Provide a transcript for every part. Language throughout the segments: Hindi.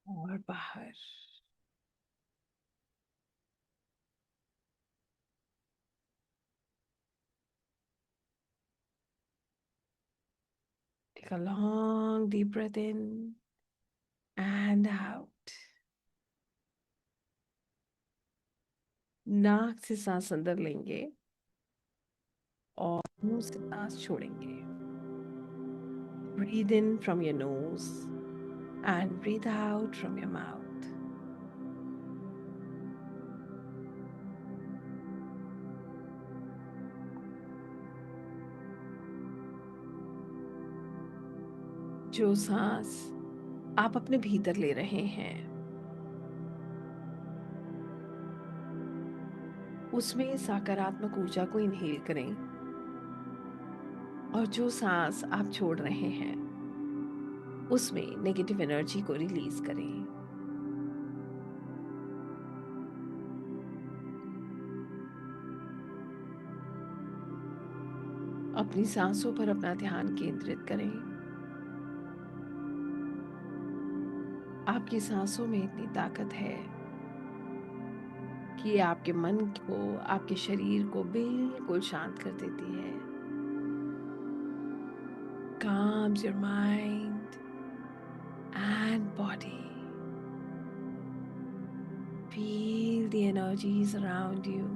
और बाहर। Take a long deep breath in and out. नाक से सांस अंदर लेंगे और मुंह से सांस छोड़ेंगे. Breathe in from your nose and breathe out from your mouth. जो सांस आप अपने भीतर ले रहे हैं उसमें सकारात्मक ऊर्जा को इनहेल करें और जो सांस आप छोड़ रहे हैं उसमें नेगेटिव एनर्जी को रिलीज करें. अपनी सांसों पर अपना ध्यान केंद्रित करें. आपकी सांसों में इतनी ताकत है कि ये आपके मन को, आपके शरीर को बिल्कुल शांत कर देती है. Calms your mind and body. Feel the energies around you.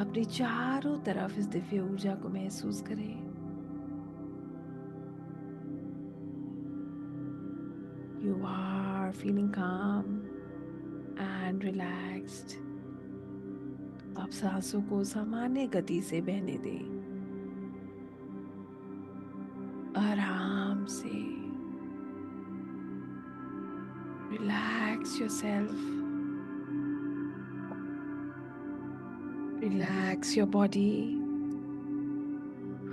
अपने चारों तरफ इस दिव्य ऊर्जा को महसूस करें. You are feeling calm and relaxed. आप सांसों को सामान्य गति से बहने दें. आराम से. Relax yourself. Relax your body.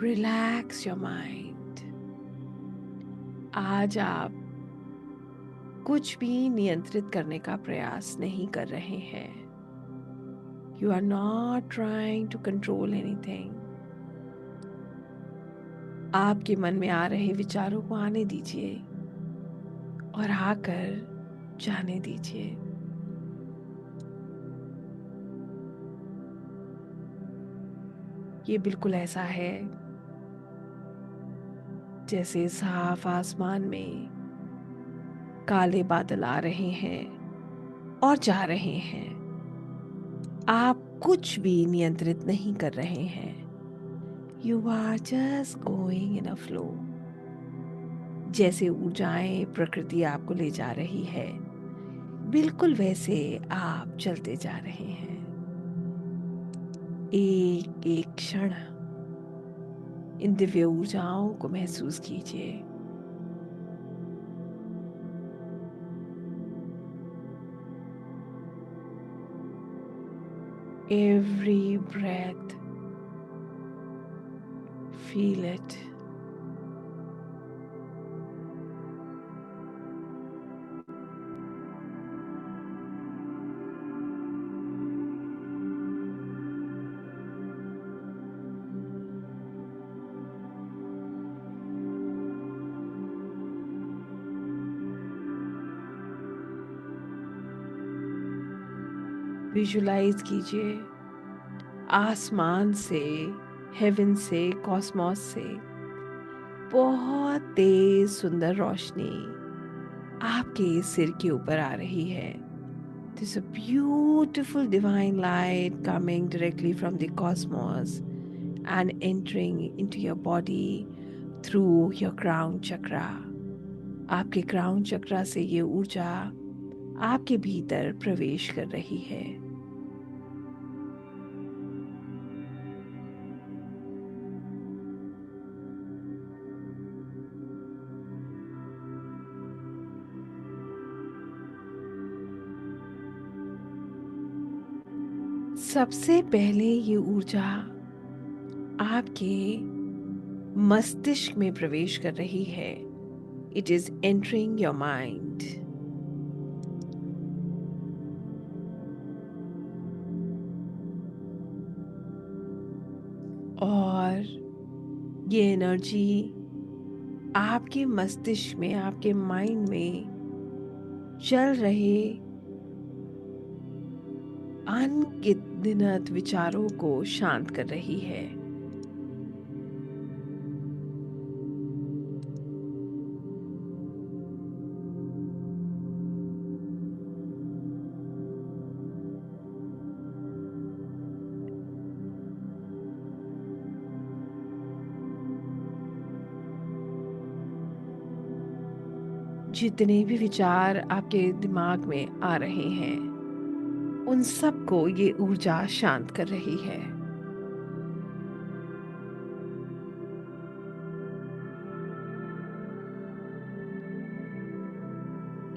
Relax your mind. आज आप कुछ भी नियंत्रित करने का प्रयास नहीं कर रहे हैं. You are not trying to control anything. आपके मन में आ रहे विचारों को आने दीजिए और आकर जाने दीजिए. ये बिल्कुल ऐसा है जैसे साफ आसमान में काले बादल आ रहे हैं और जा रहे हैं. आप कुछ भी नियंत्रित नहीं कर रहे हैं. You are just going in a flow. जैसे ऊर्जाएं प्रकृति आपको ले जा रही है बिल्कुल वैसे आप चलते जा रहे हैं. एक एक क्षण इन दिव्य ऊर्जाओं को महसूस कीजिए. Every breath, feel it. Visualise कीजिए आसमान से, हेवन से, कॉस्मोस से बहुत तेज सुंदर रोशनी आपके सिर के ऊपर आ रही है. There's a beautiful divine light coming directly from the cosmos and entering into your body through your crown chakra. आपके क्राउन चक्रा से ये ऊर्जा आपके भीतर प्रवेश कर रही है. सबसे पहले ये ऊर्जा आपके मस्तिष्क में प्रवेश कर रही है. It is entering your mind. और ये एनर्जी आपके मस्तिष्क में, आपके माइंड में चल रहे अनगिनत विचारों को शांत कर रही है। जितने भी विचार आपके दिमाग में आ रहे हैं, उन सबको ये ऊर्जा शांत कर रही है।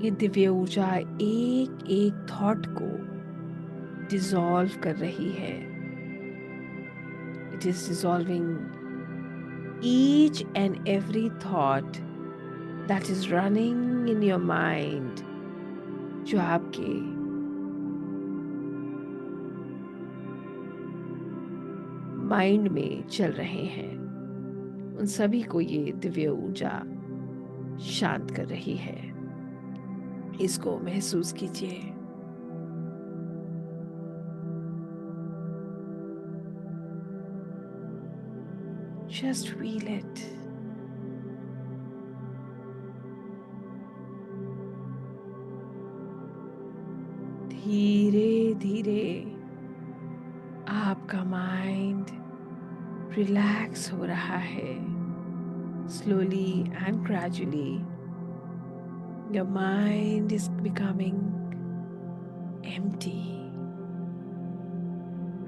ये दिव्य ऊर्जा एक एक थॉट को डिसॉल्व कर रही है। It is dissolving each and every thought that is running in your mind, जो आपके माइंड में चल रहे हैं। उन सभी को ये दिव्य ऊर्जा शांत कर रही है। इसको महसूस कीजिए। Just feel it. धीरे धीरे आपका माइंड रिलैक्स हो रहा है। Slowly and gradually your mind is becoming empty,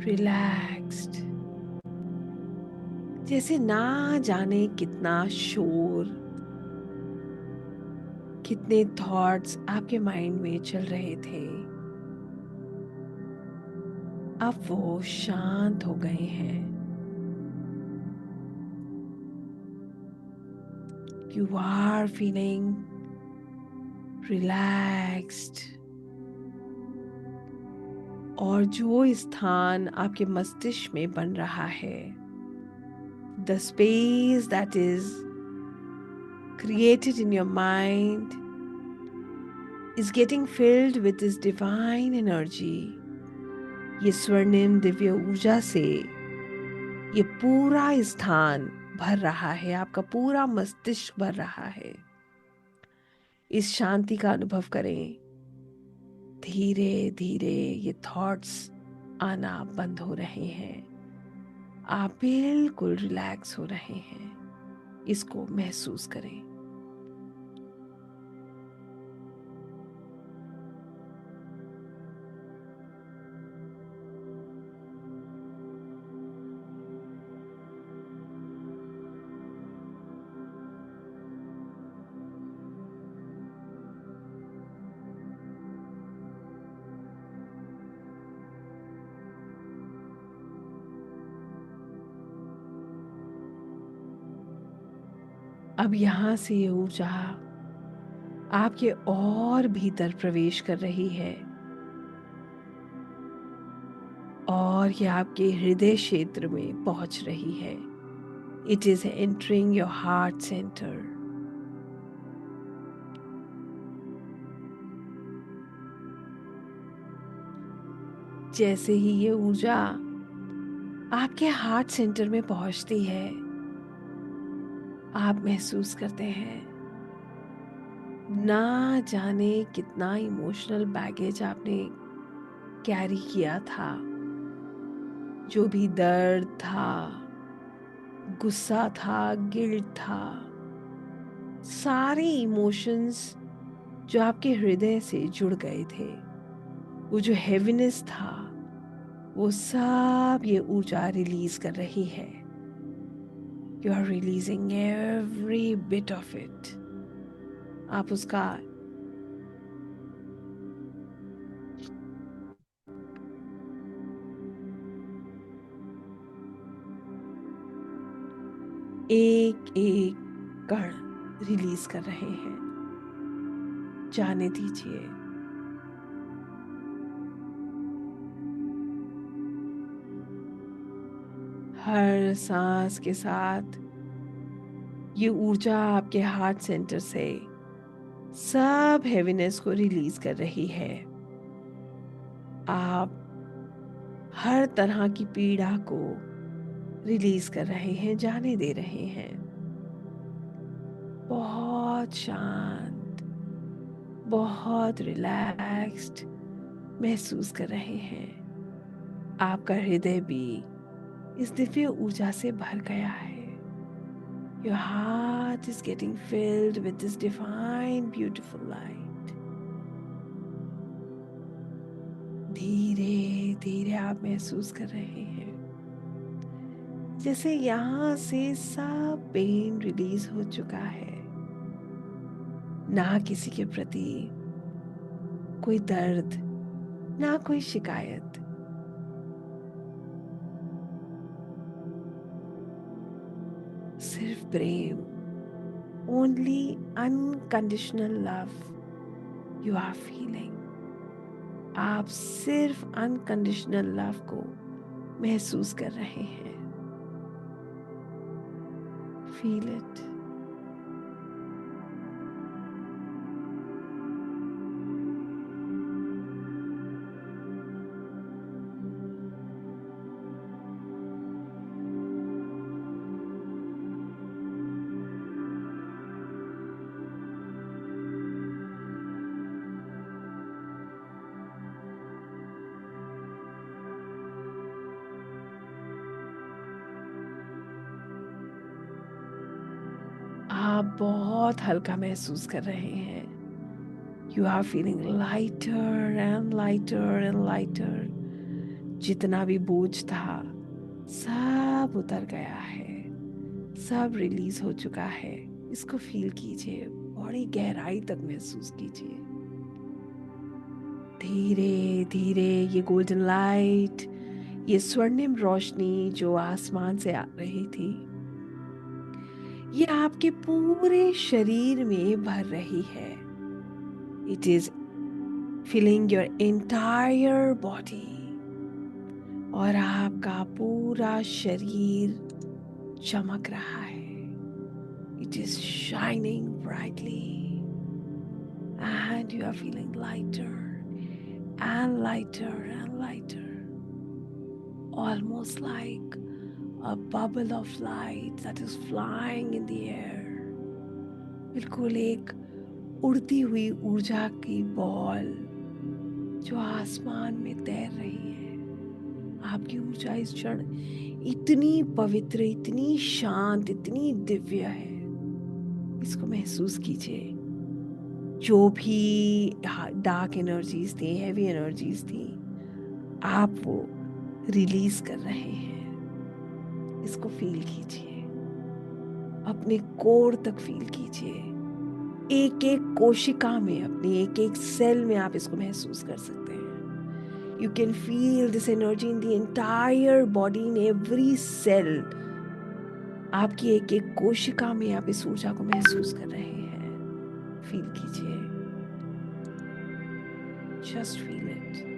relaxed. जैसे ना जाने कितना शोर, कितने थॉट्स आपके माइंड में चल रहे थे, अब वो शांत हो गए हैं। You are feeling relaxed. और जो स्थान आपके मस्तिष्क में बन रहा है, the space that is created in your mind is getting filled with this divine energy. ये स्वर्णिम दिव्य ऊर्जा से ये पूरा स्थान भर रहा है, आपका पूरा मस्तिष्क भर रहा है। इस शांति का अनुभव करें। धीरे धीरे ये थॉट्स आना बंद हो रहे हैं। आप बिल्कुल रिलैक्स हो रहे हैं। इसको महसूस करें। अब यहाँ से ये ऊर्जा आपके और भीतर प्रवेश कर रही है और ये आपके हृदय क्षेत्र में पहुंच रही है। It is entering your heart centre. जैसे ही ये ऊर्जा आपके हार्ट सेंटर में पहुंचती है, आप महसूस करते हैं ना जाने कितना इमोशनल बैगेज आपने कैरी किया था। जो भी दर्द था, गुस्सा था, गिल्ट था, सारे इमोशंस जो आपके हृदय से जुड़ गए थे, वो जो हेवीनेस था, वो सब ये ऊर्जा रिलीज कर रही है। You are releasing every bit of it. आप उसका एक एक कण रिलीज कर रहे हैं। जाने दीजिए। हर सांस के साथ ये ऊर्जा आपके हार्ट सेंटर से सब हेवीनेस को रिलीज कर रही है। आप हर तरह की पीड़ा को रिलीज कर रहे हैं, जाने दे रहे हैं। बहुत शांत, बहुत रिलैक्स्ड महसूस कर रहे हैं। आपका हृदय भी इस दिव्य ऊर्जा से भर गया है। Your heart is getting filled with this divine, beautiful light. धीरे धीरे आप महसूस कर रहे हैं जैसे यहाँ से सब पेन रिलीज हो चुका है। ना किसी के प्रति कोई दर्द, ना कोई शिकायत। सिर्फ प्रेम। Only unconditional love you are feeling. आप सिर्फ अनकंडीशनल लव को महसूस कर रहे हैं। Feel it. आप बहुत हल्का महसूस कर रहे हैं। You are feeling lighter and lighter and lighter. जितना भी बोझ था सब उतर गया है, सब रिलीज हो चुका है। इसको फील कीजिए, बड़ी गहराई तक महसूस कीजिए। धीरे धीरे ये गोल्डन लाइट, ये स्वर्णिम रोशनी जो आसमान से आ रही थी, ये आपके पूरे शरीर में भर रही है। It is filling your entire body. और आपका पूरा शरीर चमक रहा है। It is shining brightly and you are feeling lighter and lighter and lighter, almost like a bubble of light that is flying in the air. बिल्कुल एक उड़ती हुई ऊर्जा की बॉल जो आसमान में तैर रही है। आपकी ऊर्जा इस क्षण इतनी पवित्र, इतनी शांत, इतनी दिव्य है। इसको महसूस कीजिए। जो भी डार्क एनर्जीज थी, हैवी एनर्जीज थी, आप वो रिलीज कर रहे हैं। इसको फील कीजिए, अपने कोर तक फील कीजिए। एक एक कोशिका में, अपनी एक एक सेल में आप इसको महसूस कर सकते हैं। You can feel this energy in the entire body, in every cell. आपकी एक एक कोशिका में आप इस ऊर्जा को महसूस कर रहे हैं। फील कीजिए, जस्ट फील इट।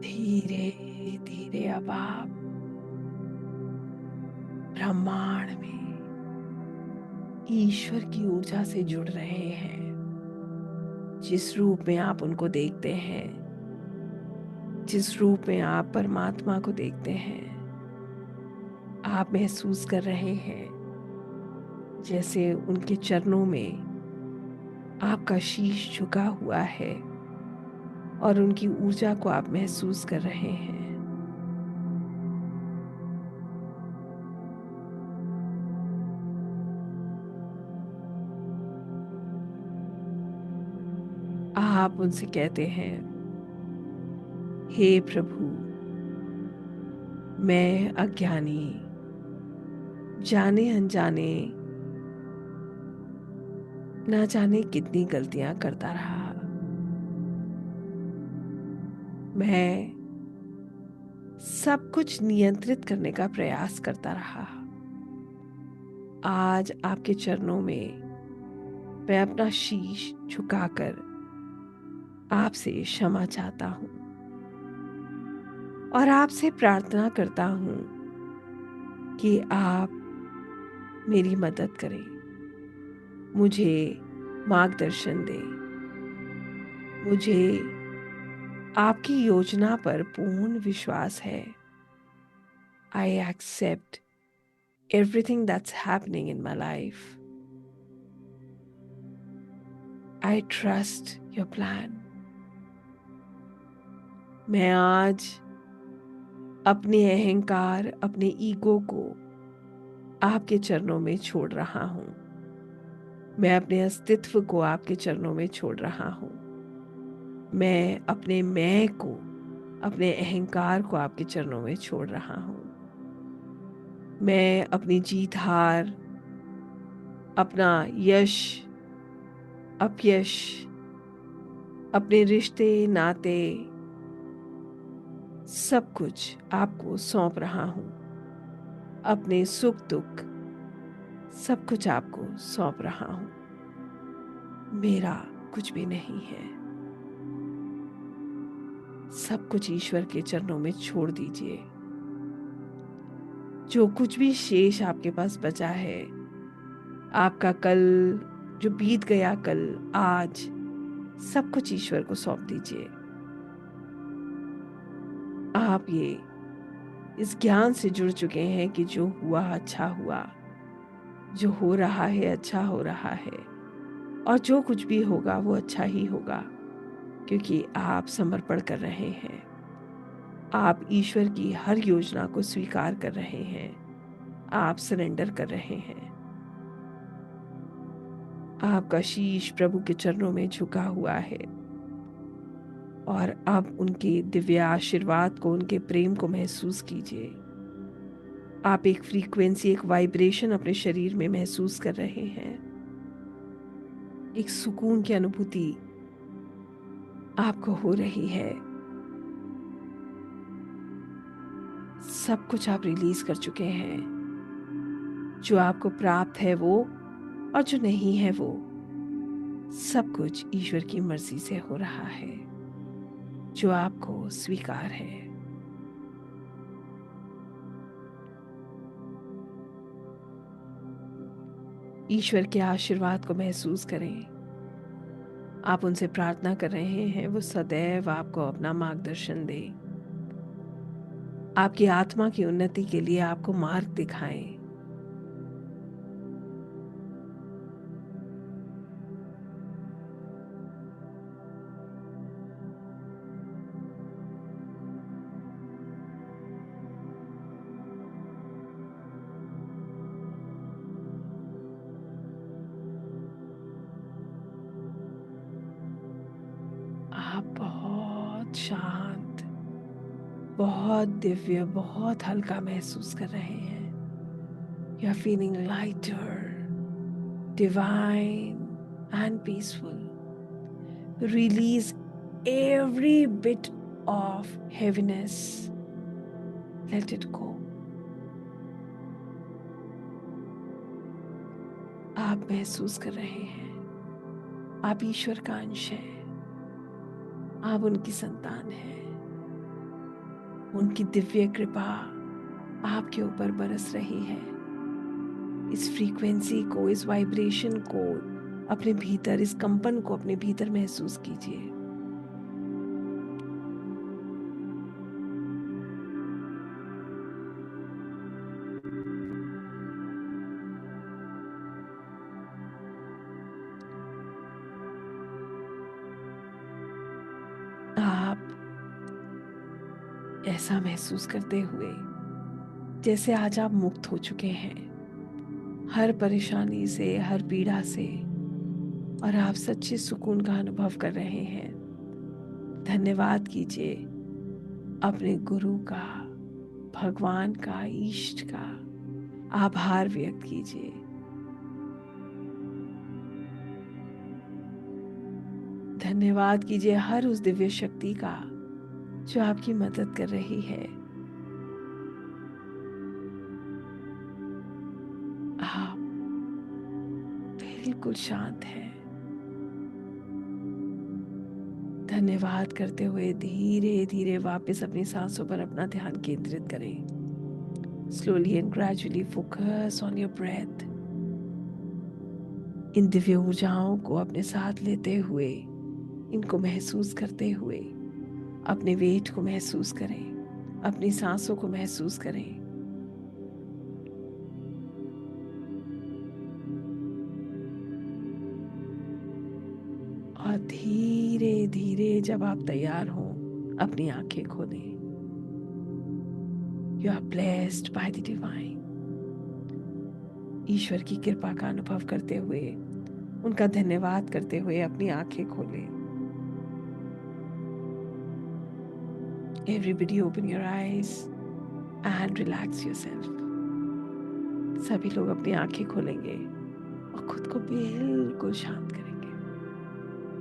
धीरे धीरे अब आप ब्रह्मांड में ईश्वर की ऊर्जा से जुड़ रहे हैं। जिस रूप में आप उनको देखते हैं, जिस रूप में आप परमात्मा को देखते हैं, आप महसूस कर रहे हैं जैसे उनके चरणों में आपका शीश झुका हुआ है और उनकी ऊर्जा को आप महसूस कर रहे हैं। आप उनसे कहते हैं, हे प्रभु, मैं अज्ञानी, जाने अनजाने ना जाने कितनी गलतियां करता रहा। मैं सब कुछ नियंत्रित करने का प्रयास करता रहा। आज आपके चरणों में मैं अपना शीश झुकाकर आपसे क्षमा चाहता हूँ और आपसे प्रार्थना करता हूँ कि आप मेरी मदद करें, मुझे मार्गदर्शन दें, मुझे आपकी योजना पर पूर्ण विश्वास है। I accept everything that's happening in my life. I trust your plan. मैं आज अपने अहंकार, अपने ईगो को आपके चरणों में छोड़ रहा हूँ। मैं अपने अस्तित्व को आपके चरणों में छोड़ रहा हूँ। मैं अपने मैं को, अपने अहंकार को आपके चरणों में छोड़ रहा हूँ। मैं अपनी जीत हार, अपना यश, अपयश, अपने रिश्ते नाते, सब कुछ आपको सौंप रहा हूँ। अपने सुख दुख सब कुछ आपको सौंप रहा हूँ। मेरा कुछ भी नहीं है। सब कुछ ईश्वर के चरणों में छोड़ दीजिए। जो कुछ भी शेष आपके पास बचा है, आपका कल, जो बीत गया कल, आज, सब कुछ ईश्वर को सौंप दीजिए। आप ये इस ज्ञान से जुड़ चुके हैं कि जो हुआ अच्छा हुआ, जो हो रहा है अच्छा हो रहा है, और जो कुछ भी होगा वो अच्छा ही होगा, क्योंकि आप समर्पण कर रहे हैं। आप ईश्वर की हर योजना को स्वीकार कर रहे हैं। आप सरेंडर कर रहे हैं। आपका शीश प्रभु के चरणों में झुका हुआ है और अब उनके दिव्य आशीर्वाद को, उनके प्रेम को महसूस कीजिए। आप एक फ्रीक्वेंसी, एक वाइब्रेशन अपने शरीर में महसूस कर रहे हैं। एक सुकून की अनुभूति आपको हो रही है। सब कुछ आप रिलीज कर चुके हैं। जो आपको प्राप्त है वो, और जो नहीं है वो, सब कुछ ईश्वर की मर्जी से हो रहा है, जो आपको स्वीकार है। ईश्वर के आशीर्वाद को महसूस करें। आप उनसे प्रार्थना कर रहे हैं वो सदैव आपको अपना मार्गदर्शन दे, आपकी आत्मा की उन्नति के लिए आपको मार्ग दिखाएं। आप बहुत शांत, बहुत दिव्य, बहुत हल्का महसूस कर रहे हैं। You are feeling lighter, divine and peaceful. Release every bit of heaviness. Let it go. आप महसूस कर रहे हैं आप ईश्वर का अंश हैं। आप उनकी संतान हैं। उनकी दिव्य कृपा आपके ऊपर बरस रही है। इस फ्रीक्वेंसी को, इस वाइब्रेशन को अपने भीतर, इस कंपन को अपने भीतर महसूस कीजिए। आप ऐसा महसूस करते हुए जैसे आज आप मुक्त हो चुके हैं हर परेशानी से, हर पीड़ा से, और आप सच्चे सुकून का अनुभव कर रहे हैं। धन्यवाद कीजिए अपने गुरु का, भगवान का, ईष्ट का। आभार व्यक्त कीजिए। धन्यवाद कीजिए हर उस दिव्य शक्ति का जो आपकी मदद कर रही है। आप बिल्कुल शांत है। धन्यवाद करते हुए धीरे धीरे वापस अपनी सांसों पर अपना ध्यान केंद्रित करें। Slowly and gradually focus on your breath. इन दिव्य ऊर्जाओं को अपने साथ लेते हुए, इनको महसूस करते हुए अपने वेट को महसूस करें, अपनी सांसों को महसूस करें। और धीरे धीरे जब आप तैयार हों, अपनी आंखें खोलें। You are blessed by the divine. ईश्वर की कृपा का अनुभव करते हुए, उनका धन्यवाद करते हुए अपनी आंखें खोलें। Everybody open your eyes and relax yourself. सभी लोग अपनी आंखें खोलेंगे और खुद को बिल्कुल शांत करेंगे।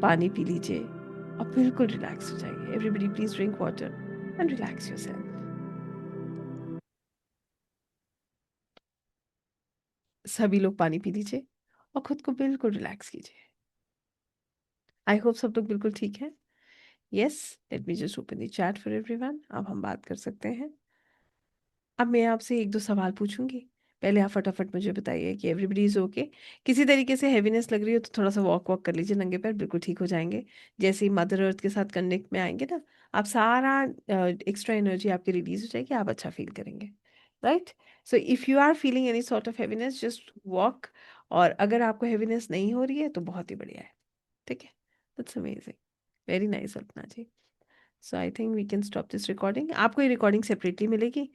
पानी पी लीजिए और बिल्कुल रिलैक्स हो जाइए। Everybody please drink water and relax yourself. सभी लोग पानी पी लीजिए और खुद को बिल्कुल रिलैक्स कीजिए। आई होप सब लोग बिल्कुल ठीक है। Yes, let me just open the chat for everyone. अब हम बात कर सकते हैं। अब मैं आपसे एक दो सवाल पूछूंगी। पहले आप फटाफट मुझे बताइए कि एवरीबडी इज ओके। किसी तरीके से हैवीनेस लग रही हो तो थोड़ा सा वॉक वॉक कर लीजिए नंगे पैर, बिल्कुल ठीक हो जाएंगे। जैसे ही मदर अर्थ के साथ कनेक्ट में आएंगे ना, आप सारा एक्स्ट्रा एनर्जी आपकी रिलीज हो जाएगी, आप अच्छा फील करेंगे। Right. So if you are feeling any sort of heaviness, just walk. और अगर आपको हैवीनेस नहीं हो रही है तो बहुत ही बढ़िया है। ठीक है, that's amazing. Very nice Alpana ji. So I think we can stop this recording. आपको ये रिकॉर्डिंग सेपरेटली मिलेगी